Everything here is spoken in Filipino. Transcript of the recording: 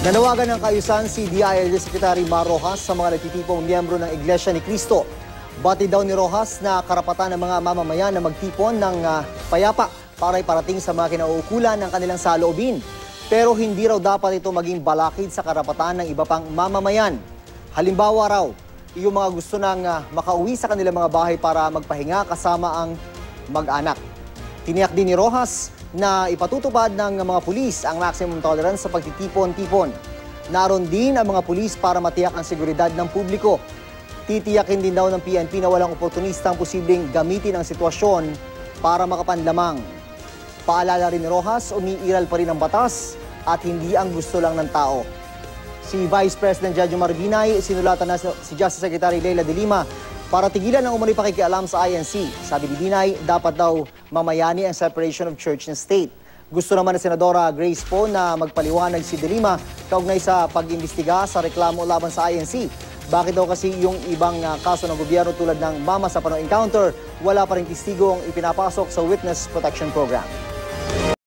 Nanawagan ng kaayusan si DILG Secretary Mar Rojas sa mga nagtitipong miyembro ng Iglesia ni Cristo. Bati daw ni Rojas na karapatan ng mga mamamayan na magtipon ng payapa para iparating sa mga kinauukulan ng kanilang saloobin. Pero hindi raw dapat ito maging balakid sa karapatan ng iba pang mamamayan. Halimbawa raw, yung mga gusto nang makauwi sa kanilang mga bahay para magpahinga kasama ang mag-anak. Tiniyak din ni Rojas na ipatutupad ng mga pulis ang maximum tolerance sa pagtitipon-tipon. Naroon din ang mga pulis para matiyak ang seguridad ng publiko. Titiyakin din daw ng PNP na walang oportunistang posibleng gamitin ang sitwasyon para makapanlamang. Paalala rin ni Rojas, umiiral pa rin ang batas at hindi ang gusto lang ng tao. Si Vice President Jojo Marbinay, sinulatan na si Justice Secretary Leila de Lima para tigilan ang umano'y pakikialam sa INC. Sabi ni Binay, dapat daw mamayani ang separation of church and state. Gusto naman ng Senadora Grace Poe na magpaliwanag si de Lima kaugnay sa pag-imbestiga sa reklamo laban sa INC. Bakit daw kasi yung ibang kaso ng gobyerno tulad ng Mama sa Pano Encounter, wala pa rin testigong ipinapasok sa Witness Protection Program.